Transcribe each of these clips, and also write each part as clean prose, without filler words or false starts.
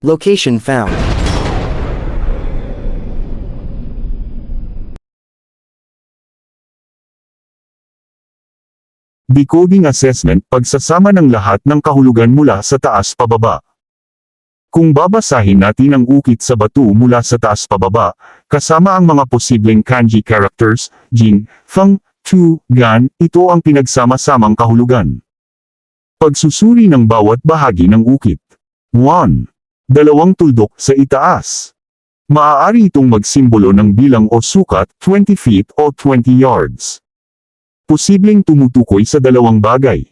Location found. Decoding assessment, pagsasama ng lahat ng kahulugan mula sa taas pababa. Kung babasahin natin ang ukit sa bato mula sa taas pababa, kasama ang mga posibleng kanji characters, jing, feng, chu, gan, ito ang pinagsama-samang kahulugan. Pagsusuri ng bawat bahagi ng ukit. 1. Dalawang tuldok sa itaas. Maaari itong magsimbolo ng bilang o sukat, 20 feet o 20 yards. Posibleng tumutukoy sa dalawang bagay.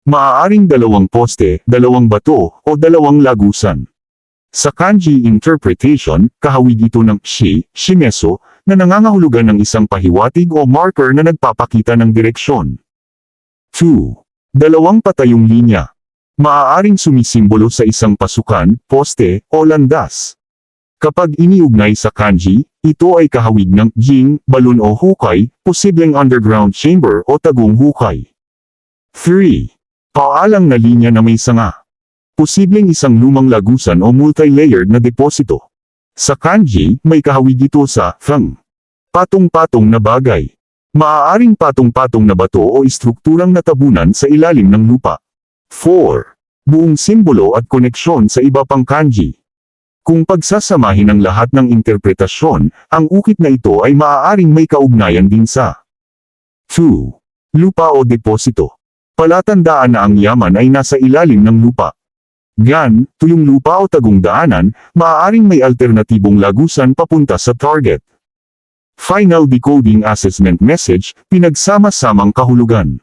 Maaaring dalawang poste, dalawang bato, o dalawang lagusan. Sa kanji interpretation, kahawig ito ng shi, shimeso, na nangangahulugan ng isang pahiwatig o marker na nagpapakita ng direksyon. 2. Dalawang patayong linya. Maaaring sumisimbolo sa isang pasukan, poste, o landas. Kapag iniugnay sa kanji, ito ay kahawig ng jing, balon o hukay, posibleng underground chamber o tagong hukay. 3. Paalang na linya na may sanga. Posibleng isang lumang lagusan o multi-layered na deposito. Sa kanji, may kahawig ito sa feng. Patong-patong na bagay. Maaaring patong-patong na bato o istrukturang natabunan sa ilalim ng lupa. 4. Buong simbolo at koneksyon sa iba pang kanji. Kung pagsasamahin ang lahat ng interpretasyon, ang ukit na ito ay maaaring may kaugnayan din sa 2. Lupa o deposito. Palatandaan na ang yaman ay nasa ilalim ng lupa. Gan, tuyong lupa o tagong daanan, maaaring may alternatibong lagusan papunta sa target. Final decoding assessment message, pinagsama-samang kahulugan.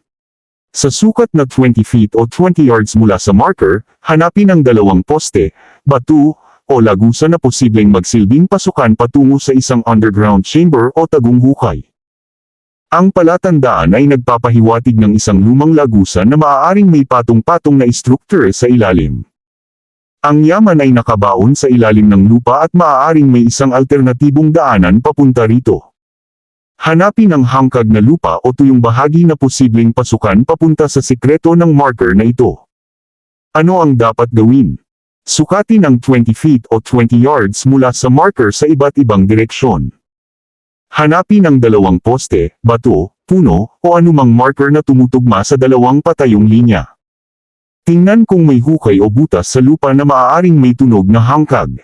Sa sukat na 20 feet o 20 yards mula sa marker, hanapin ang dalawang poste, bato, o lagusan na posibleng magsilbing pasukan patungo sa isang underground chamber o tagong hukay. Ang palatandaan ay nagpapahiwatig ng isang lumang lagusan na maaaring may patong-patong na structure sa ilalim. Ang yaman ay nakabaon sa ilalim ng lupa at maaaring may isang alternatibong daanan papunta rito. Hanapin ang hangkag na lupa o tuyong bahagi na posibleng pasukan papunta sa sikreto ng marker na ito. Ano ang dapat gawin? Sukatin ang 20 feet o 20 yards mula sa marker sa iba't ibang direksyon. Hanapin ang dalawang poste, bato, puno, o anumang marker na tumutugma sa dalawang patayong linya. Tingnan kung may hukay o butas sa lupa na maaaring may tunog na hangkag.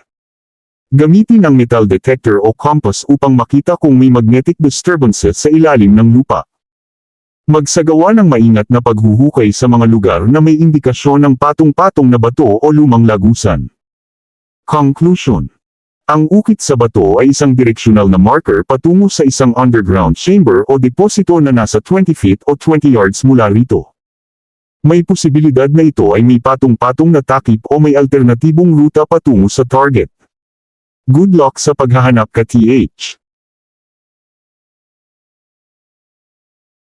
Gamitin ang metal detector o compass upang makita kung may magnetic disturbances sa ilalim ng lupa. Magsagawa ng maingat na paghuhukay sa mga lugar na may indikasyon ng patong-patong na bato o lumang lagusan. Conclusion. Ang ukit sa bato ay isang direksyonal na marker patungo sa isang underground chamber o deposito na nasa 20 feet o 20 yards mula rito. May posibilidad na ito ay may patong-patong na takip o may alternatibong ruta patungo sa target. Good luck sa paghahanap ka, TH.